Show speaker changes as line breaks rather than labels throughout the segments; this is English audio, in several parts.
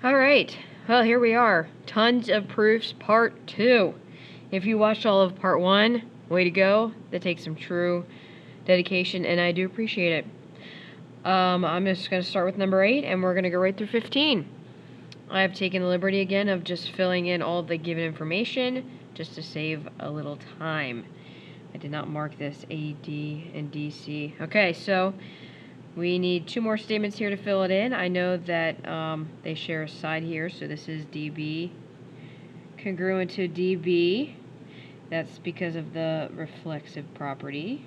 All right. Well, here we are. Tons of proofs, part 2. If you watched all of part 1, way to go. That takes some true dedication, and I do appreciate it. I'm just going to start with number 8, and we're going to go right through 15. I've taken the liberty again of just filling in all the given information just to save a little time. I did not mark this AD and DC. Okay, so we need 2 more statements here to fill it in. I know that they share a side here, so this is DB congruent to DB. That's because of the reflexive property.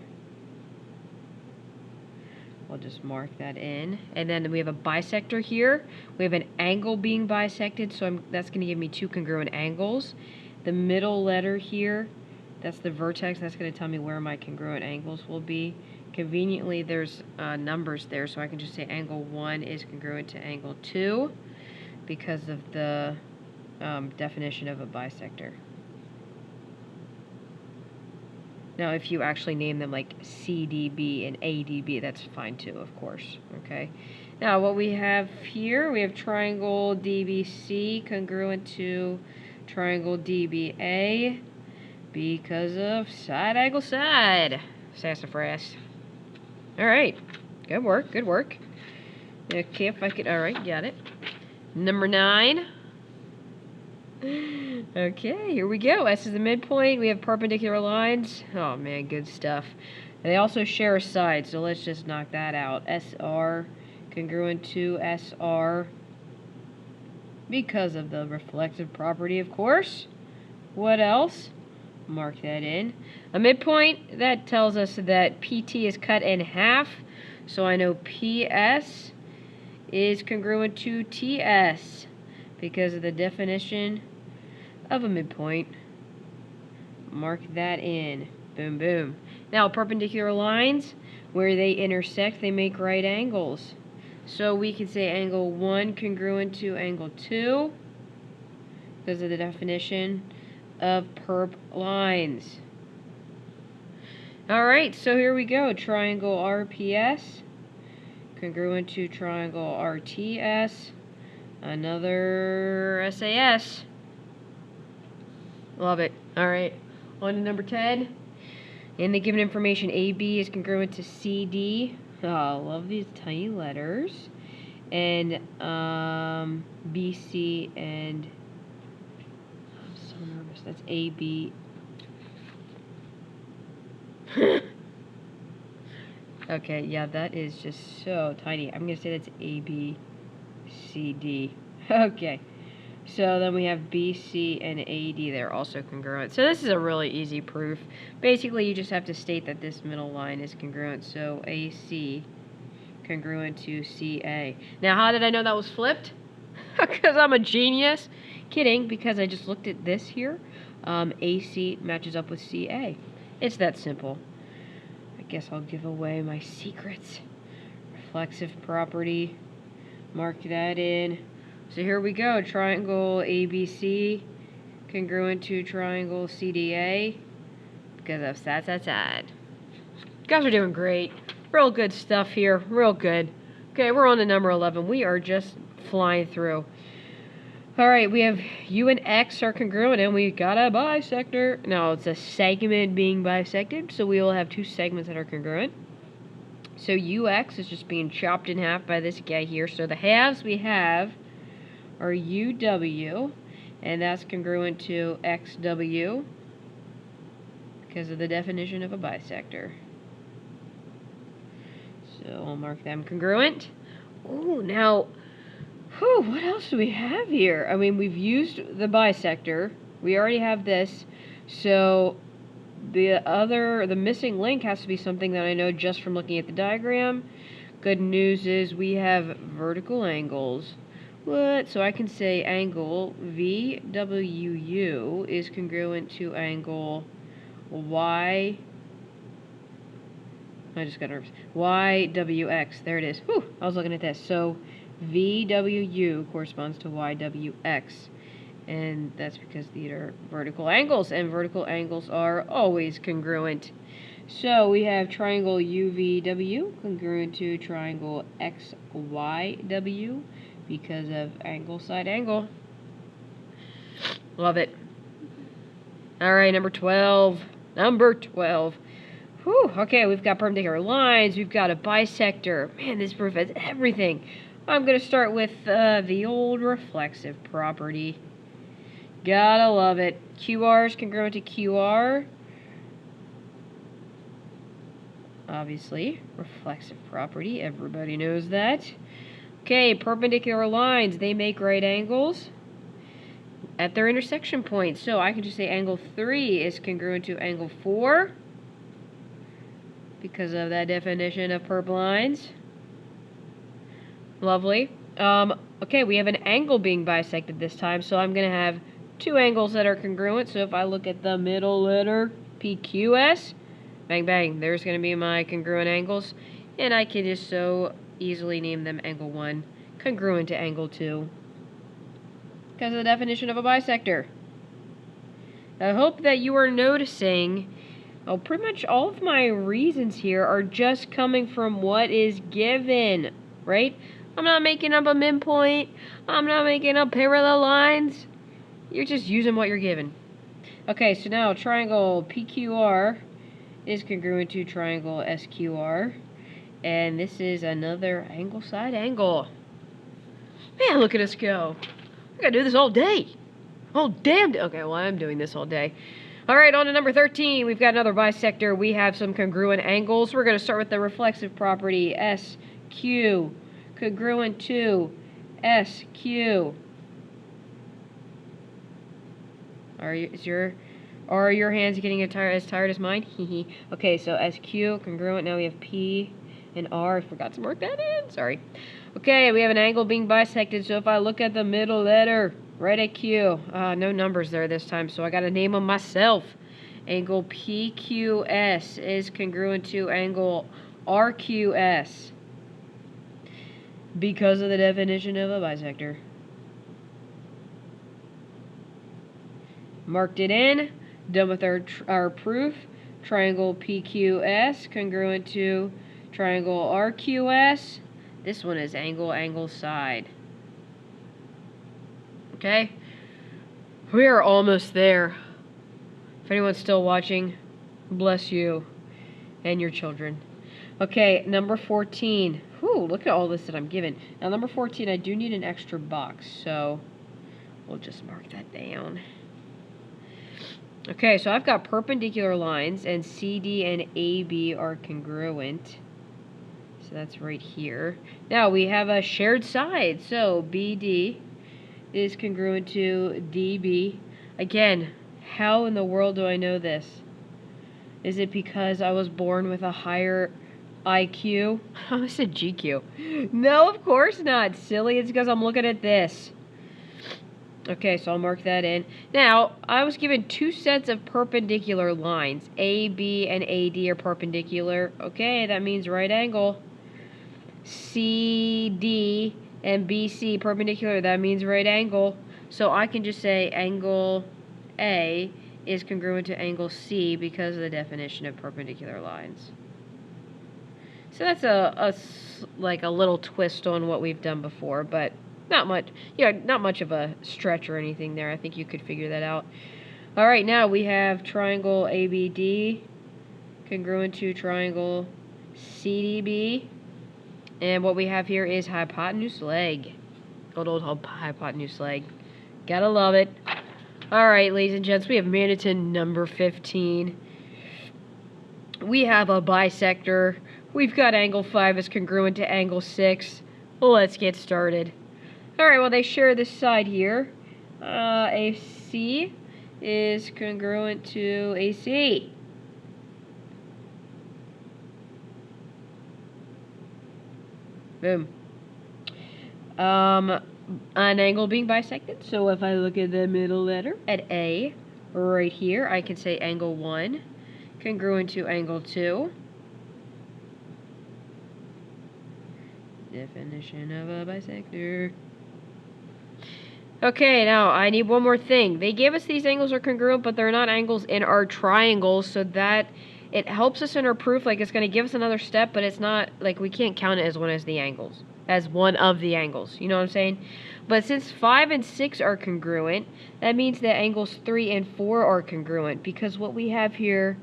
We'll just mark that in. And then we have a bisector here. We have an angle being bisected, so that's going to give me 2 congruent angles. The middle letter here, that's the vertex. That's going to tell me where my congruent angles will be. Conveniently, there's numbers there, so I can just say angle 1 is congruent to angle 2 because of the definition of a bisector. Now, if you actually name them like CDB and ADB, that's fine too, of course, okay? Now, what we have here, we have triangle DBC congruent to triangle DBA because of side angle side. Sassafras. All right, good work, good work. Okay, if I could, all right, got it. Number 9. Okay, here we go. S is the midpoint. We have perpendicular lines. Oh man, good stuff. And they also share a side, so let's just knock that out. SR congruent to SR because of the reflexive property, of course. What else? Mark that in. A midpoint, that tells us that PT is cut in half, so I know PS is congruent to TS because of the definition of a midpoint. Mark that in. Boom, boom. Now, perpendicular lines, where they intersect, they make right angles. So we could say angle 1 congruent to angle 2 because of the definition of perp lines. All right, so here we go. Triangle RPS congruent to triangle RTS. Another SAS. Love it. All right. On to number 10. In the given information, AB is congruent to CD. Oh, I love these tiny letters. And BC and... I'm so nervous. That's AB. Okay, yeah, that is just so tiny. I'm going to say that's ABCD. Okay. So then we have BC and AD. They're also congruent. So this is a really easy proof. Basically, you just have to state that this middle line is congruent. So AC congruent to CA. Now, how did I know that was flipped? Because I'm a genius. Kidding, because I just looked at this here. AC matches up with CA. It's that simple. I guess I'll give away my secrets. Reflexive property. Mark that in. So here we go. Triangle ABC congruent to triangle CDA because of side. You guys are doing great. Real good stuff here. Real good. Okay, we're on to number 11. We are just flying through. All right, we have U and X are congruent, and we got a bisector. No, it's a segment being bisected, so we will have 2 segments that are congruent. So UX is just being chopped in half by this guy here. So the halves we have are UW, and that's congruent to XW because of the definition of a bisector. So I'll mark them congruent. Oh, now, what else do we have here? I mean, we've used the bisector. We already have this. So the missing link has to be something that I know just from looking at the diagram. Good news is we have vertical angles. What? So I can say angle VWU is congruent to angle Y. I just got nervous. YWX. There it is. Whew, I was looking at this. So VWU corresponds to YWX. And that's because these are vertical angles, and vertical angles are always congruent. So we have triangle UVW congruent to triangle XYW because of angle, side, angle. Love it. All right, number 12. Number 12. Whew, okay, we've got perpendicular lines. We've got a bisector. Man, this proof has everything. I'm going to start with the old reflexive property. Gotta love it. QR is congruent to QR. Obviously, reflexive property. Everybody knows that. Okay, perpendicular lines. They make right angles at their intersection points. So I can just say angle 3 is congruent to angle 4 because of that definition of perp lines. Lovely. Okay, we have an angle being bisected this time, so I'm going to have two angles that are congruent. So if I look at the middle letter, PQS, bang, bang, there's going to be my congruent angles. And I can just so easily name them angle 1 congruent to angle 2 because of the definition of a bisector. I hope that you are noticing, pretty much all of my reasons here are just coming from what is given, right? I'm not making up a midpoint. I'm not making up parallel lines. You're just using what you're given. Okay, so now triangle PQR is congruent to triangle SQR. And this is another angle side angle. Man, look at us go. I gotta do this all day. Oh, damn. Okay, well, I'm doing this all day. All right, on to number 13. We've got another bisector. We have some congruent angles. We're going to start with the reflexive property, SQ, congruent to SQ. Are your hands getting as tired as mine? Okay, so SQ, congruent. Now we have P and R. I forgot to mark that in. Sorry. Okay, we have an angle being bisected. So if I look at the middle letter, right at Q, no numbers there this time, so I got to name them myself. Angle PQS is congruent to angle RQS because of the definition of a bisector. Marked it in. Done with our proof. Triangle PQS congruent to triangle RQS. This one is angle, angle, side. Okay? We are almost there. If anyone's still watching, bless you and your children. Okay, number 14. Whew, look at all this that I'm given. Now, number 14, I do need an extra box, so we'll just mark that down. Okay, so I've got perpendicular lines, and CD and AB are congruent. So that's right here. Now we have a shared side. So BD is congruent to DB. Again, how in the world do I know this? Is it because I was born with a higher IQ? I said GQ. No, of course not, silly. It's because I'm looking at this. Okay, so I'll mark that in. Now, I was given two sets of perpendicular lines. AB and AD are perpendicular. Okay, that means right angle. CD and BC perpendicular, that means right angle. So I can just say angle A is congruent to angle C because of the definition of perpendicular lines. So that's like a little twist on what we've done before, but not much. Yeah, not much of a stretch or anything there. I think you could figure that out. All right, now we have triangle ABD congruent to triangle CDB. And what we have here is hypotenuse leg. Good old hypotenuse leg. Gotta love it. Alright, ladies and gents, we have made it to number 15. We have a bisector. We've got angle 5 is congruent to angle 6. Let's get started. Alright, well, they share this side here. AC is congruent to AC. Boom. An angle being bisected. So if I look at the middle letter at A, right here, I can say angle 1 congruent to angle 2. Definition of a bisector. Okay, now I need one more thing. They gave us these angles are congruent, but they're not angles in our triangles, so that it helps us in our proof. Like, it's going to give us another step, but it's not, like, we can't count it as one as the angles. as one of the angles. You know what I'm saying? But since 5 and 6 are congruent, that means that angles 3 and 4 are congruent, because what we have here,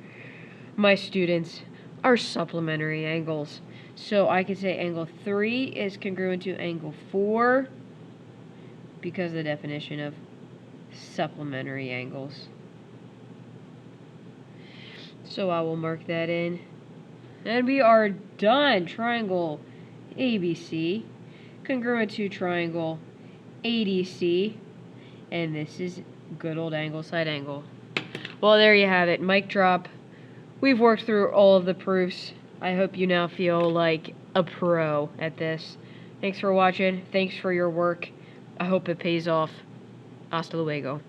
my students, are supplementary angles. So I could say angle 3 is congruent to angle 4 because of the definition of supplementary angles. So I will mark that in. And we are done. Triangle ABC, congruent to triangle ADC, and this is good old angle side angle. Well, there you have it. Mic drop. We've worked through all of the proofs. I hope you now feel like a pro at this. Thanks for watching. Thanks for your work. I hope it pays off. Hasta luego.